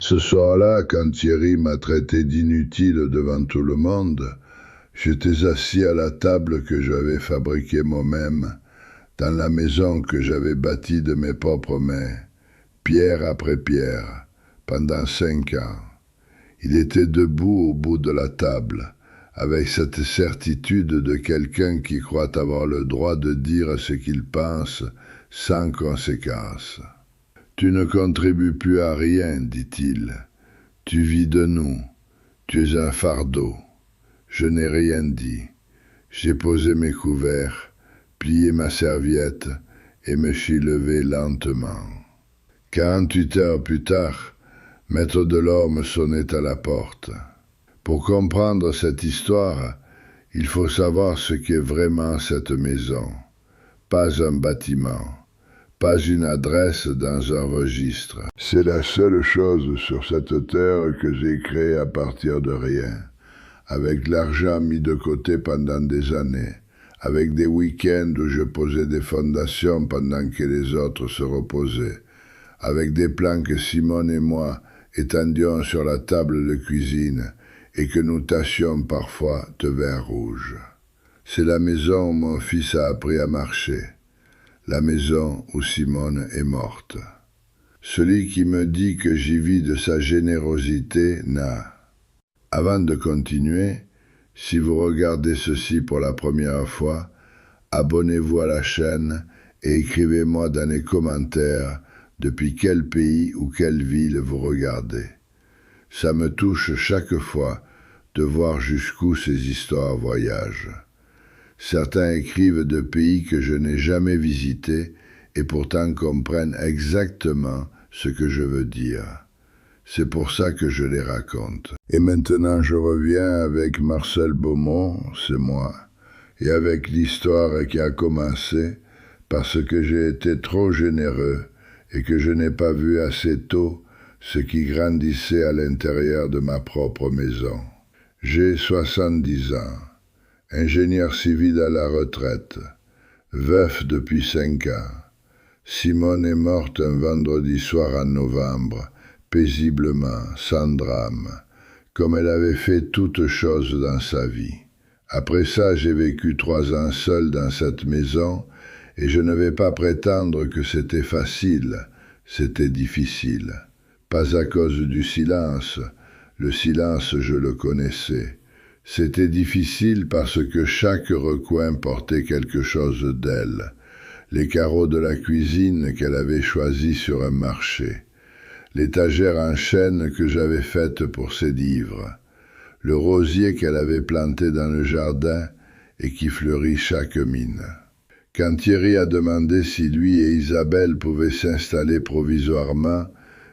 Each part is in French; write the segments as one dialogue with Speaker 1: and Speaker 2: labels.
Speaker 1: Ce soir-là, quand Thierry m'a traité d'inutile devant tout le monde, j'étais assis à la table que j'avais fabriquée moi-même, dans la maison que j'avais bâtie de mes propres mains, pierre après pierre, pendant 5 ans. Il était debout au bout de la table, avec cette certitude de quelqu'un qui croit avoir le droit de dire ce qu'il pense sans conséquence. « Tu ne contribues plus à rien, dit-il. Tu vis de nous. Tu es un fardeau. » Je n'ai rien dit. J'ai posé mes couverts, plié ma serviette et me suis levé lentement. 48 heures plus tard, Maître Delorme sonnait à la porte. Pour comprendre cette histoire, il faut savoir ce qu'est vraiment cette maison. Pas un bâtiment, pas une adresse dans un registre. C'est la seule chose sur cette terre que j'ai créée à partir de rien, avec l'argent mis de côté pendant des années, avec des week-ends où je posais des fondations pendant que les autres se reposaient, avec des plans que Simone et moi étendions sur la table de cuisine et que nous tâchions parfois de vin rouge. C'est la maison où mon fils a appris à marcher, la maison où Simone est morte. Celui qui me dit que j'y vis de sa générosité n'a. Avant de continuer, si vous regardez ceci pour la première fois, abonnez-vous à la chaîne et écrivez-moi dans les commentaires depuis quel pays ou quelle ville vous regardez. Ça me touche chaque fois de voir jusqu'où ces histoires voyagent. Certains écrivent de pays que je n'ai jamais visités et pourtant comprennent exactement ce que je veux dire. C'est pour ça que je les raconte. Et maintenant je reviens avec Marcel Beaumont, c'est moi, et avec l'histoire qui a commencé parce que j'ai été trop généreux et que je n'ai pas vu assez tôt ce qui grandissait à l'intérieur de ma propre maison. J'ai 70 ans, ingénieur civil à la retraite, veuf depuis 5 ans. Simone est morte un vendredi soir en novembre, paisiblement, sans drame, comme elle avait fait toutes choses dans sa vie. Après ça, j'ai vécu 3 ans seul dans cette maison, et je ne vais pas prétendre que c'était facile, c'était difficile. Pas à cause du silence, le silence je le connaissais. C'était difficile parce que chaque recoin portait quelque chose d'elle. Les carreaux de la cuisine qu'elle avait choisis sur un marché, l'étagère en chêne que j'avais faite pour ses livres, le rosier qu'elle avait planté dans le jardin et qui fleurit chaque mine. Quand Thierry a demandé si lui et Isabelle pouvaient s'installer provisoirement,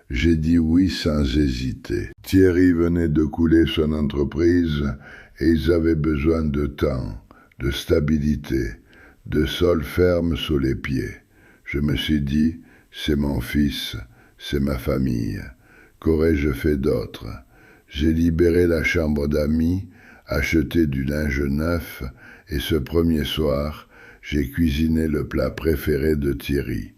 Speaker 1: j'ai dit oui sans hésiter. Thierry venait de couler son entreprise et ils avaient besoin de temps, de stabilité, de sol ferme sous les pieds. Je me suis dit, c'est mon fils, c'est ma famille. Qu'aurais-je fait d'autre? J'ai libéré la chambre d'amis, acheté du linge neuf, et ce premier soir, j'ai cuisiné le plat préféré de Thierry.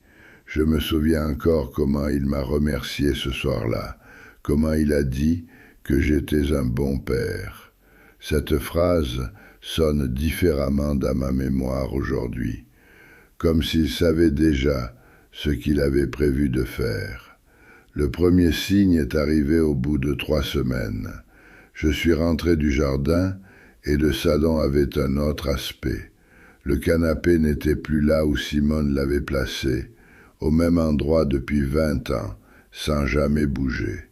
Speaker 1: Je me souviens encore comment il m'a remercié ce soir-là, comment il a dit que j'étais un bon père. Cette phrase sonne différemment dans ma mémoire aujourd'hui, comme s'il savait déjà ce qu'il avait prévu de faire. Le premier signe est arrivé au bout de 3 semaines. Je suis rentré du jardin et le salon avait un autre aspect. Le canapé n'était plus là où Simone l'avait placé, au même endroit depuis 20 ans, sans jamais bouger.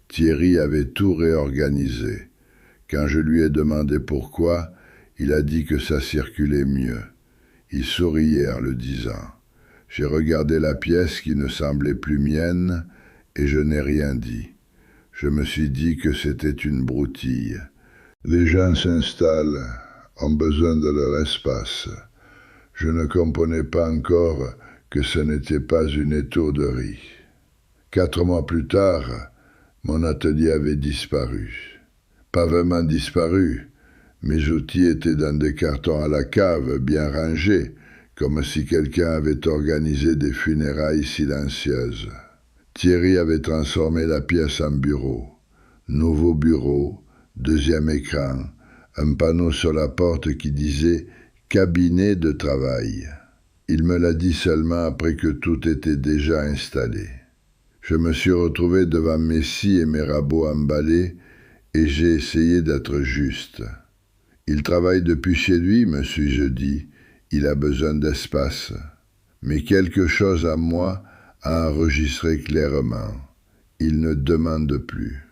Speaker 1: Thierry avait tout réorganisé. Quand je lui ai demandé pourquoi, il a dit que ça circulait mieux. Il souriait en le disant. J'ai regardé la pièce qui ne semblait plus mienne et je n'ai rien dit. Je me suis dit que c'était une broutille. Les gens s'installent, ont besoin de leur espace. Je ne comprenais pas encore que ce n'était pas une étourderie. 4 mois plus tard, mon atelier avait disparu. Pas vraiment disparu. Mes outils étaient dans des cartons à la cave, bien rangés, comme si quelqu'un avait organisé des funérailles silencieuses. Thierry avait transformé la pièce en bureau. Nouveau bureau, deuxième écran, un panneau sur la porte qui disait « Cabinet de travail ». Il me l'a dit seulement après que tout était déjà installé. Je me suis retrouvé devant mes scies et mes rabots emballés et j'ai essayé d'être juste. Il travaille depuis chez lui, me suis-je dit. Il a besoin d'espace. Mais quelque chose à moi a enregistré clairement. Il ne demande plus.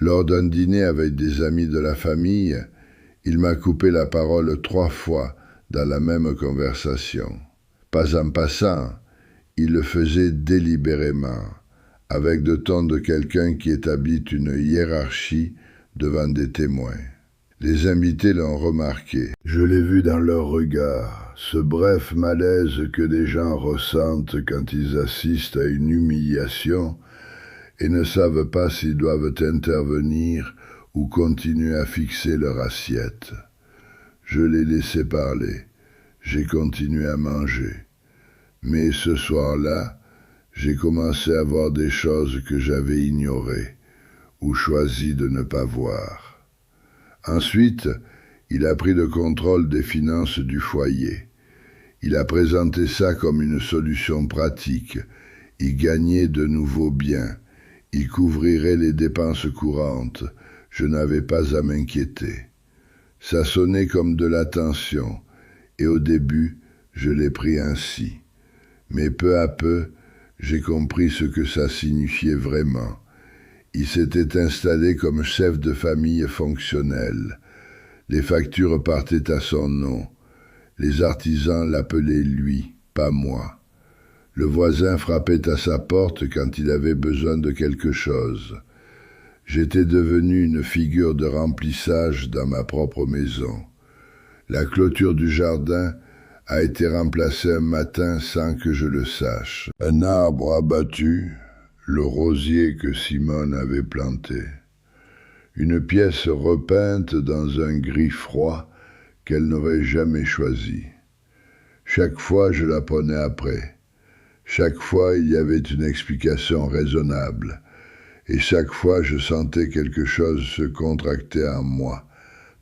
Speaker 1: Lors d'un dîner avec des amis de la famille, il m'a coupé la parole 3 fois dans la même conversation. Pas en passant, il le faisait délibérément, avec le ton de quelqu'un qui établit une hiérarchie devant des témoins. Les invités l'ont remarqué. Je l'ai vu dans leur regard, ce bref malaise que les gens ressentent quand ils assistent à une humiliation et ne savent pas s'ils doivent intervenir ou continuer à fixer leur assiette. Je l'ai laissé parler. J'ai continué à manger. Mais ce soir-là, j'ai commencé à voir des choses que j'avais ignorées ou choisi de ne pas voir. Ensuite, il a pris le contrôle des finances du foyer. Il a présenté ça comme une solution pratique. Il gagnait de nouveaux biens. Il couvrirait les dépenses courantes. Je n'avais pas à m'inquiéter. Ça sonnait comme de l'attention, et au début, je l'ai pris ainsi. Mais peu à peu, j'ai compris ce que ça signifiait vraiment. Il s'était installé comme chef de famille fonctionnel. Les factures partaient à son nom. Les artisans l'appelaient lui, pas moi. Le voisin frappait à sa porte quand il avait besoin de quelque chose. J'étais devenu une figure de remplissage dans ma propre maison. La clôture du jardin a été remplacée un matin sans que je le sache. Un arbre abattu, le rosier que Simone avait planté. Une pièce repeinte dans un gris froid qu'elle n'aurait jamais choisi. Chaque fois, je la prenais après. Chaque fois, il y avait une explication raisonnable. Et chaque fois, je sentais quelque chose se contracter en moi.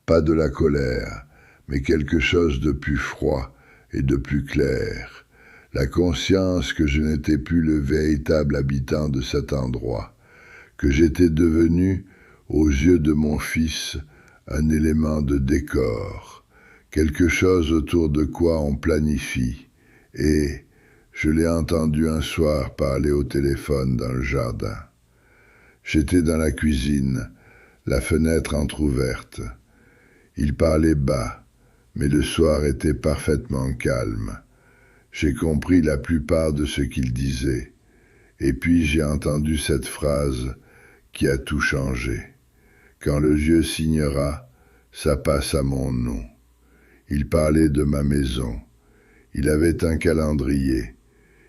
Speaker 1: Pas de la colère, mais quelque chose de plus froid et de plus clair. La conscience que je n'étais plus le véritable habitant de cet endroit, que j'étais devenu, aux yeux de mon fils, un élément de décor, quelque chose autour de quoi on planifie. Et je l'ai entendu un soir parler au téléphone dans le jardin. J'étais dans la cuisine, la fenêtre entr'ouverte. Il parlait bas, mais le soir était parfaitement calme. J'ai compris la plupart de ce qu'il disait, et puis j'ai entendu cette phrase qui a tout changé. Quand le Dieu signera, ça passe à mon nom. Il parlait de ma maison. Il avait un calendrier.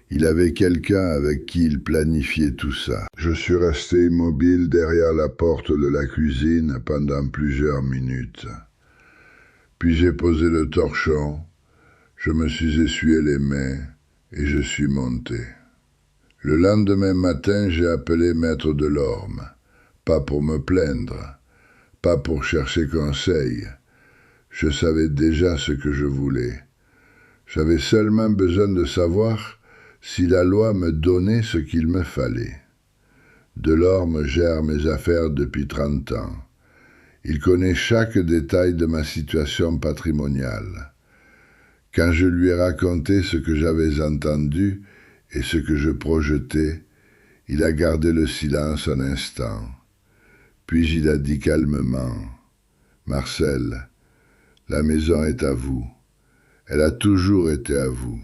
Speaker 1: Il avait quelqu'un avec qui il planifiait tout ça. Je suis resté immobile derrière la porte de la cuisine pendant plusieurs minutes. Puis j'ai posé le torchon, je me suis essuyé les mains et je suis monté. Le lendemain matin, j'ai appelé Maître Delorme, pas pour me plaindre, pas pour chercher conseil. Je savais déjà ce que je voulais. J'avais seulement besoin de savoir si la loi me donnait ce qu'il me fallait. Delorme gère mes affaires depuis 30 ans. Il connaît chaque détail de ma situation patrimoniale. Quand je lui ai raconté ce que j'avais entendu et ce que je projetais, il a gardé le silence un instant. Puis il a dit calmement, « Marcel, la maison est à vous. Elle a toujours été à vous.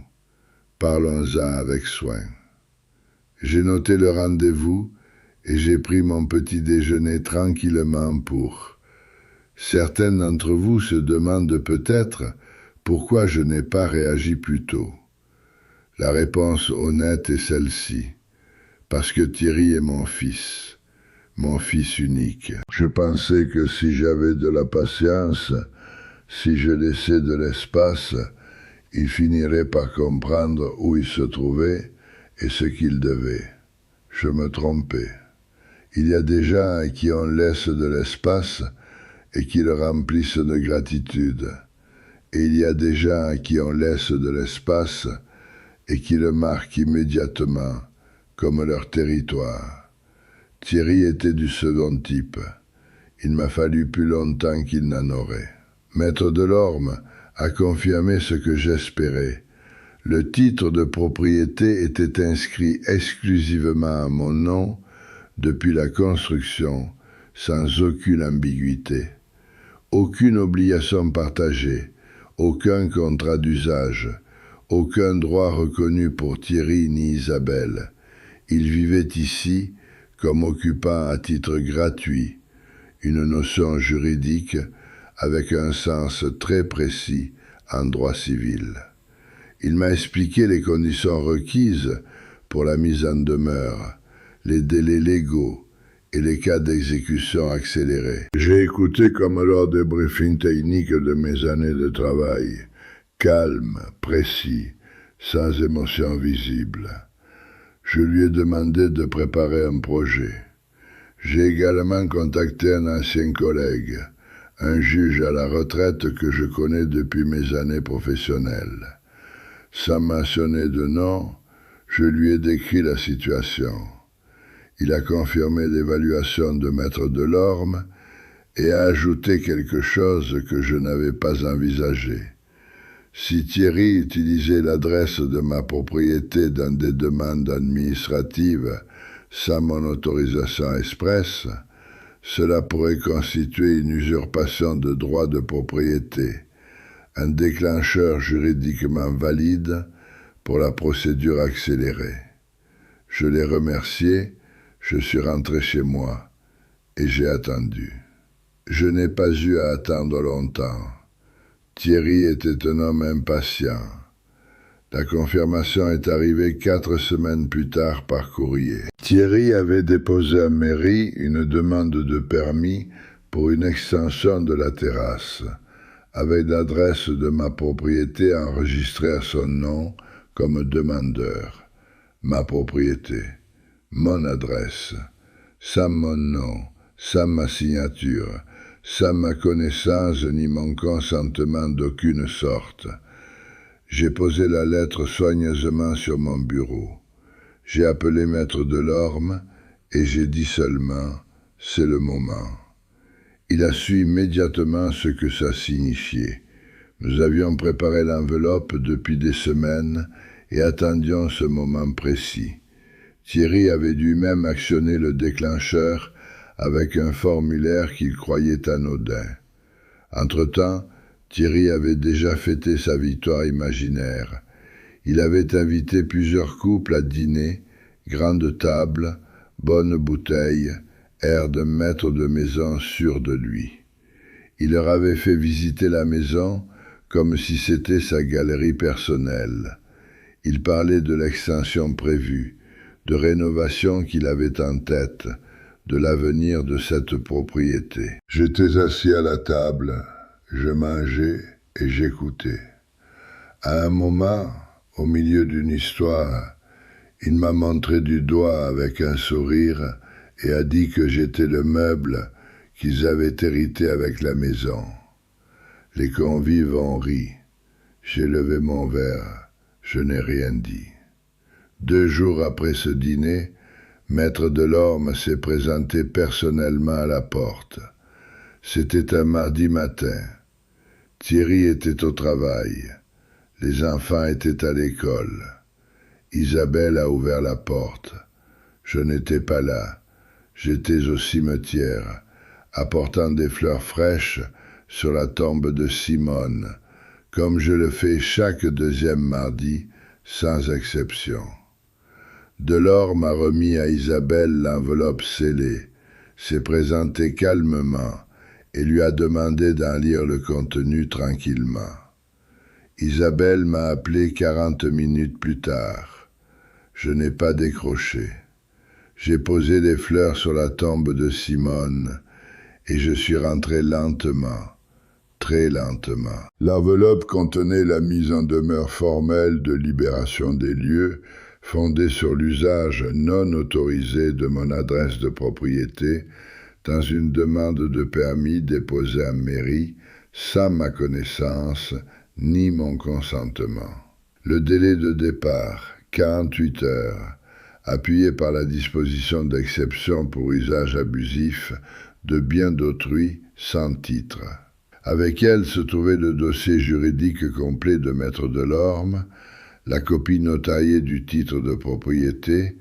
Speaker 1: Parlons-en avec soin. » J'ai noté le rendez-vous et j'ai pris mon petit déjeuner tranquillement pour... Certains d'entre vous se demandent peut-être pourquoi je n'ai pas réagi plus tôt. La réponse honnête est celle-ci. Parce que Thierry est mon fils unique. Je pensais que si j'avais de la patience, si je laissais de l'espace, il finirait par comprendre où il se trouvait et ce qu'il devait. Je me trompais. Il y a des gens à qui on laisse de l'espace et qui le remplissent de gratitude. Et il y a des gens à qui on laisse de l'espace et qui le marquent immédiatement comme leur territoire. Thierry était du second type. Il m'a fallu plus longtemps qu'il n'en aurait. Maître Delorme a confirmé ce que j'espérais. Le titre de propriété était inscrit exclusivement à mon nom depuis la construction, sans aucune ambiguïté. Aucune obligation partagée, aucun contrat d'usage, aucun droit reconnu pour Thierry ni Isabelle. Ils vivaient ici comme occupant à titre gratuit, une notion juridique avec un sens très précis en droit civil. Il m'a expliqué les conditions requises pour la mise en demeure, les délais légaux et les cas d'exécution accélérée. J'ai écouté comme lors des briefings techniques de mes années de travail, calme, précis, sans émotion visible. Je lui ai demandé de préparer un projet. J'ai également contacté un ancien collègue, un juge à la retraite que je connais depuis mes années professionnelles. Sans mentionner de nom, je lui ai décrit la situation. Il a confirmé l'évaluation de Maître Delorme et a ajouté quelque chose que je n'avais pas envisagé. Si Thierry utilisait l'adresse de ma propriété dans des demandes administratives sans mon autorisation expresse, cela pourrait constituer une usurpation de droit de propriété, un déclencheur juridiquement valide pour la procédure accélérée. Je l'ai remercié, je suis rentré chez moi et j'ai attendu. Je n'ai pas eu à attendre longtemps. Thierry était un homme impatient. La confirmation est arrivée 4 semaines plus tard par courrier. Thierry avait déposé à mairie une demande de permis pour une extension de la terrasse, avec l'adresse de ma propriété enregistrée à son nom comme demandeur. Ma propriété, mon adresse, sans mon nom, sans ma signature, sans ma connaissance ni mon consentement d'aucune sorte. J'ai posé la lettre soigneusement sur mon bureau. J'ai appelé Maître Delorme et j'ai dit seulement « c'est le moment ». Il a su immédiatement ce que ça signifiait. Nous avions préparé l'enveloppe depuis des semaines et attendions ce moment précis. Thierry avait lui-même actionné le déclencheur avec un formulaire qu'il croyait anodin. Entre-temps, Thierry avait déjà fêté sa victoire imaginaire. Il avait invité plusieurs couples à dîner, grande table, bonne bouteille, air de maître de maison sûr de lui. Il leur avait fait visiter la maison comme si c'était sa galerie personnelle. Il parlait de l'extension prévue, de rénovation qu'il avait en tête, de l'avenir de cette propriété. J'étais assis à la table, je mangeais et j'écoutais. À un moment, au milieu d'une histoire, il m'a montré du doigt avec un sourire et a dit que j'étais le meuble qu'ils avaient hérité avec la maison. Les convives ont ri. J'ai levé mon verre, je n'ai rien dit. 2 jours après ce dîner, Maître Delorme s'est présenté personnellement à la porte. C'était un mardi matin. Thierry était au travail. Les enfants étaient à l'école. Isabelle a ouvert la porte. Je n'étais pas là. J'étais au cimetière, apportant des fleurs fraîches sur la tombe de Simone, comme je le fais chaque 2e mardi, sans exception. Delorme a remis à Isabelle l'enveloppe scellée, s'est présenté calmement et lui a demandé d'en lire le contenu tranquillement. Isabelle m'a appelé 40 minutes plus tard. Je n'ai pas décroché. J'ai posé des fleurs sur la tombe de Simone et je suis rentré lentement, très lentement. L'enveloppe contenait la mise en demeure formelle de libération des lieux, fondée sur l'usage non autorisé de mon adresse de propriété dans une demande de permis déposée en mairie sans ma connaissance ni mon consentement. Le délai de départ, 48 heures, appuyé par la disposition d'exception pour usage abusif de biens d'autrui sans titre. Avec elle se trouvait le dossier juridique complet de Maître Delorme, la copie notariée du titre de propriété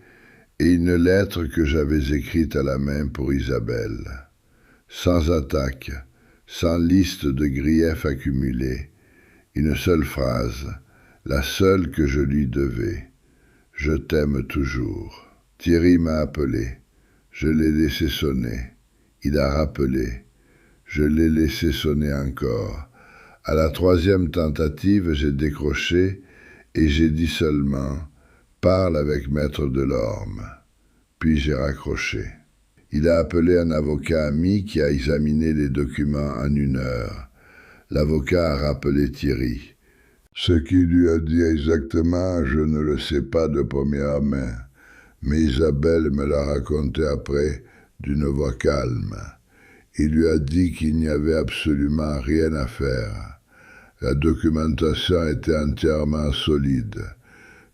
Speaker 1: et une lettre que j'avais écrite à la main pour Isabelle. Sans attaque, sans liste de griefs accumulés, une seule phrase, la seule que je lui devais. Je t'aime toujours. Thierry m'a appelé. Je l'ai laissé sonner. Il a rappelé. Je l'ai laissé sonner encore. À la troisième tentative, j'ai décroché et j'ai dit seulement « Parle avec Maître Delorme ». Puis j'ai raccroché. Il a appelé un avocat ami qui a examiné les documents en 1 heure. L'avocat a rappelé Thierry. Ce qu'il lui a dit exactement, je ne le sais pas de première main, mais Isabelle me l'a raconté après d'une voix calme. Il lui a dit qu'il n'y avait absolument rien à faire. La documentation était entièrement solide.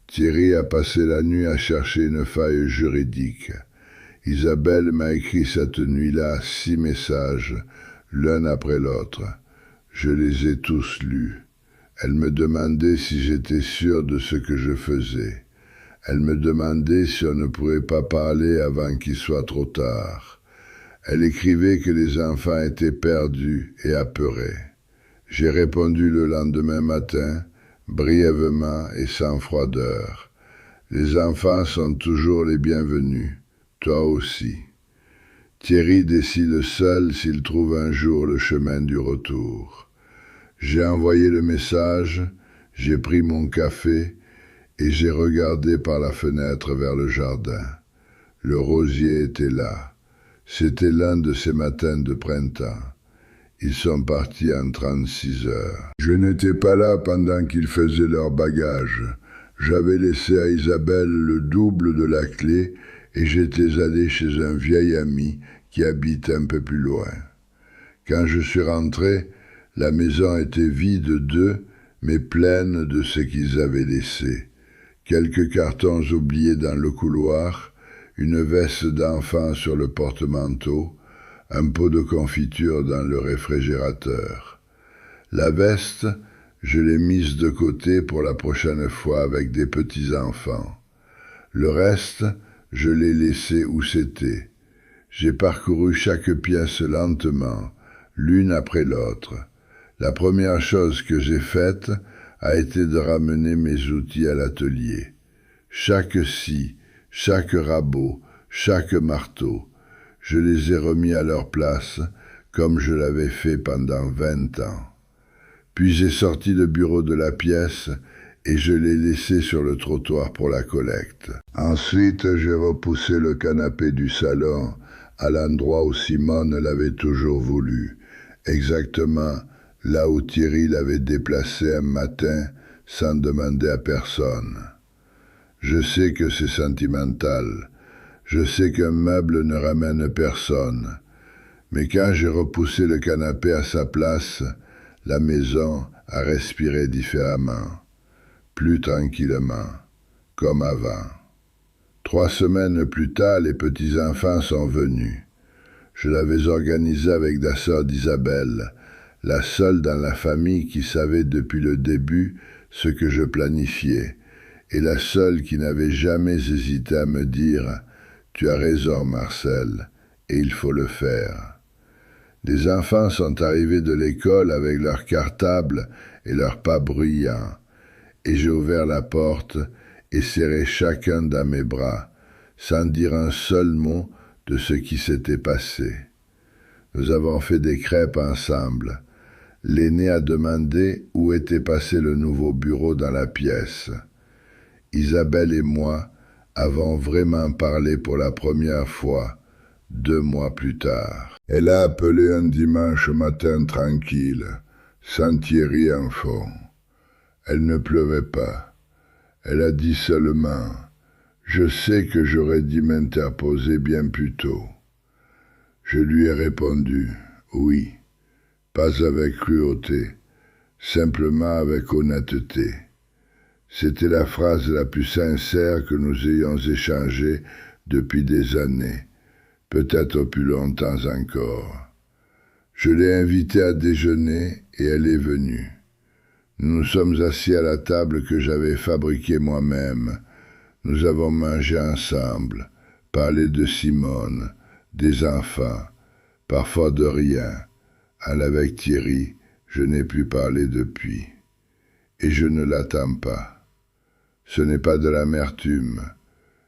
Speaker 1: Thierry a passé la nuit à chercher une faille juridique. Isabelle m'a écrit cette nuit-là 6 messages, l'un après l'autre. Je les ai tous lus. Elle me demandait si j'étais sûr de ce que je faisais. Elle me demandait si on ne pourrait pas parler avant qu'il soit trop tard. Elle écrivait que les enfants étaient perdus et apeurés. J'ai répondu le lendemain matin, brièvement et sans froideur. Les enfants sont toujours les bienvenus, toi aussi. Thierry décide seul s'il trouve un jour le chemin du retour. J'ai envoyé le message, j'ai pris mon café et j'ai regardé par la fenêtre vers le jardin. Le rosier était là. C'était l'un de ces matins de printemps. Ils sont partis en 36 heures. Je n'étais pas là pendant qu'ils faisaient leur bagage. J'avais laissé à Isabelle le double de la clé et j'étais allé chez un vieil ami qui habite un peu plus loin. Quand je suis rentré, la maison était vide d'eux, mais pleine de ce qu'ils avaient laissé. Quelques cartons oubliés dans le couloir, une veste d'enfant sur le porte-manteau, un pot de confiture dans le réfrigérateur. La veste, je l'ai mise de côté pour la prochaine fois avec des petits-enfants. Le reste, je l'ai laissé où c'était. J'ai parcouru chaque pièce lentement, l'une après l'autre. La première chose que j'ai faite a été de ramener mes outils à l'atelier. Chaque scie, chaque rabot, chaque marteau, je les ai remis à leur place, comme je l'avais fait pendant 20 ans. Puis j'ai sorti le bureau de la pièce et je l'ai laissé sur le trottoir pour la collecte. Ensuite, j'ai repoussé le canapé du salon à l'endroit où Simone l'avait toujours voulu, exactement là où Thierry l'avait déplacé un matin sans demander à personne. Je sais que c'est sentimental, je sais qu'un meuble ne ramène personne, mais quand j'ai repoussé le canapé à sa place, la maison a respiré différemment, plus tranquillement, comme avant. 3 semaines plus tard, les petits-enfants sont venus. Je l'avais organisé avec la sœur d'Isabelle, la seule dans la famille qui savait depuis le début ce que je planifiais, et la seule qui n'avait jamais hésité à me dire « Tu as raison, Marcel, et il faut le faire ». Les enfants sont arrivés de l'école avec leurs cartables et leurs pas bruyants, et j'ai ouvert la porte et serré chacun dans mes bras, sans dire un seul mot de ce qui s'était passé. Nous avons fait des crêpes ensemble. L'aîné a demandé où était passé le nouveau bureau dans la pièce. Isabelle et moi avons vraiment parlé pour la première fois, 2 mois plus tard. Elle a appelé un dimanche matin tranquille, sans Thierry en fond. Elle ne pleuvait pas. Elle a dit seulement Je sais que j'aurais dû m'interposer bien plus tôt. Je lui ai répondu, oui, pas avec cruauté, simplement avec honnêteté. C'était la phrase la plus sincère que nous ayons échangée depuis des années, peut-être plus longtemps encore. Je l'ai invitée à déjeuner et elle est venue. Nous nous sommes assis à la table que j'avais fabriquée moi-même. Nous avons mangé ensemble, parlé de Simone, des enfants, parfois de rien. Avec Thierry, je n'ai plus parlé depuis. Et je ne l'attends pas. Ce n'est pas de l'amertume.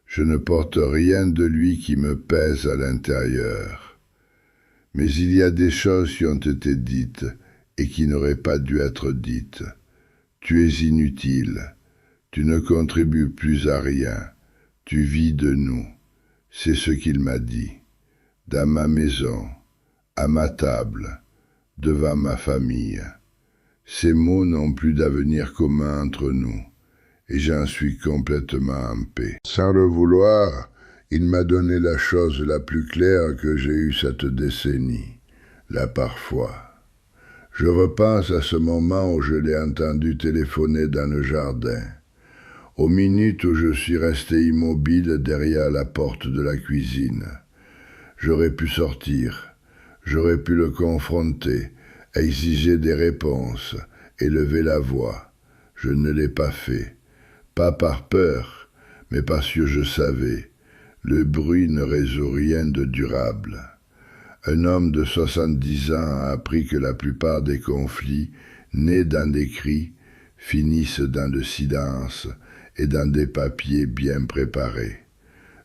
Speaker 1: Je ne porte rien de lui qui me pèse à l'intérieur. Mais il y a des choses qui ont été dites et qui n'auraient pas dû être dites. Tu es inutile. Tu ne contribues plus à rien. Tu vis de nous. C'est ce qu'il m'a dit. Dans ma maison, à ma table, devant ma famille. Ces mots n'ont plus d'avenir commun entre nous, et j'en suis complètement en paix. Sans le vouloir, il m'a donné la chose la plus claire que j'ai eue cette décennie, la parfois. Je repense à ce moment où je l'ai entendu téléphoner dans le jardin, aux minutes où je suis resté immobile derrière la porte de la cuisine. J'aurais pu sortir, j'aurais pu le confronter, exiger des réponses, élever la voix. Je ne l'ai pas fait, pas par peur, mais parce que je savais, le bruit ne résout rien de durable. Un homme de 70 ans a appris que la plupart des conflits, nés dans des cris, finissent dans le silence et dans des papiers bien préparés.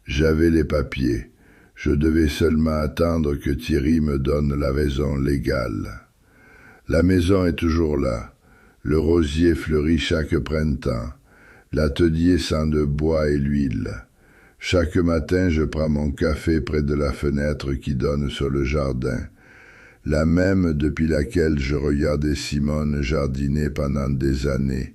Speaker 1: J'avais les papiers, je devais seulement attendre que Thierry me donne la raison légale. La maison est toujours là, le rosier fleurit chaque printemps, l'atelier sent le bois et l'huile. Chaque matin, je prends mon café près de la fenêtre qui donne sur le jardin, la même depuis laquelle je regardais Simone jardiner pendant des années,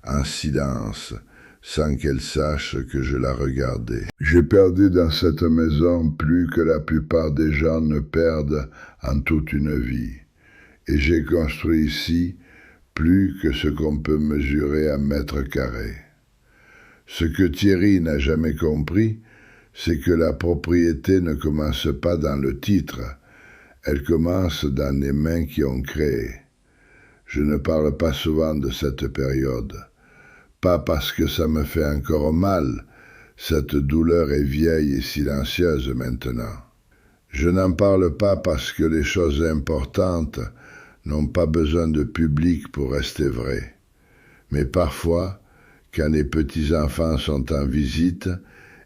Speaker 1: en silence, sans qu'elle sache que je la regardais. J'ai perdu dans cette maison plus que la plupart des gens ne perdent en toute une vie, et j'ai construit ici plus que ce qu'on peut mesurer à mètres carrés. Ce que Thierry n'a jamais compris, c'est que la propriété ne commence pas dans le titre, elle commence dans les mains qui ont créé. Je ne parle pas souvent de cette période, pas parce que ça me fait encore mal, cette douleur est vieille et silencieuse maintenant. Je n'en parle pas parce que les choses importantes n'ont pas besoin de public pour rester vraies. Mais parfois, quand les petits-enfants sont en visite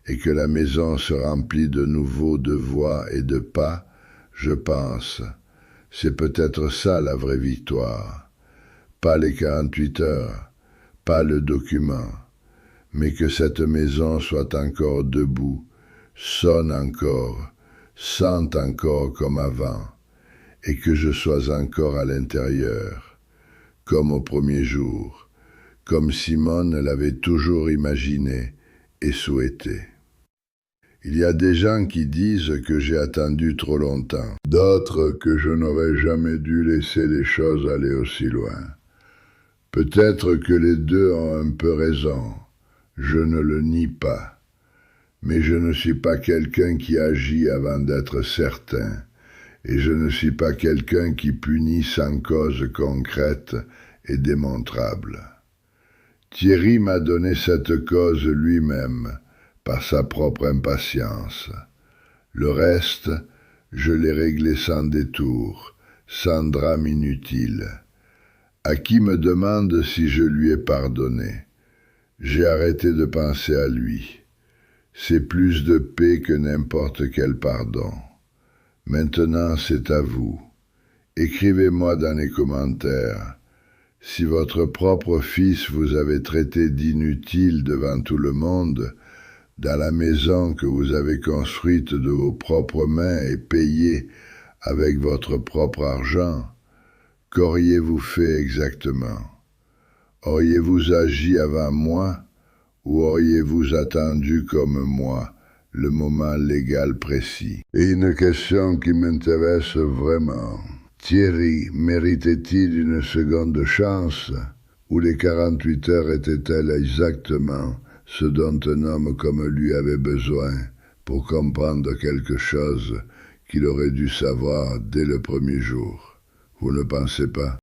Speaker 1: et que la maison se remplit de nouveau de voix et de pas, je pense, c'est peut-être ça la vraie victoire. Pas les 48 heures, pas le document, mais que cette maison soit encore debout, sonne encore, sente encore comme avant, et que je sois encore à l'intérieur, comme au premier jour, comme Simone l'avait toujours imaginé et souhaité. Il y a des gens qui disent que j'ai attendu trop longtemps, d'autres que je n'aurais jamais dû laisser les choses aller aussi loin. Peut-être que les deux ont un peu raison, je ne le nie pas, mais je ne suis pas quelqu'un qui agit avant d'être certain, et je ne suis pas quelqu'un qui punit sans cause concrète et démontrable. Thierry m'a donné cette cause lui-même, par sa propre impatience. Le reste, je l'ai réglé sans détour, sans drame inutile. À qui me demande si je lui ai pardonné? J'ai arrêté de penser à lui. C'est plus de paix que n'importe quel pardon. Maintenant, c'est à vous. Écrivez-moi dans les commentaires. Si votre propre fils vous avait traité d'inutile devant tout le monde, dans la maison que vous avez construite de vos propres mains et payée avec votre propre argent, qu'auriez-vous fait exactement? Auriez-vous agi avant moi Ou auriez-vous attendu comme moi le moment légal précis? Et une question qui m'intéresse vraiment. Thierry méritait-il une seconde chance? Ou les 48 heures étaient-elles exactement ce dont un homme comme lui avait besoin pour comprendre quelque chose qu'il aurait dû savoir dès le premier jour? Vous ne pensez pas?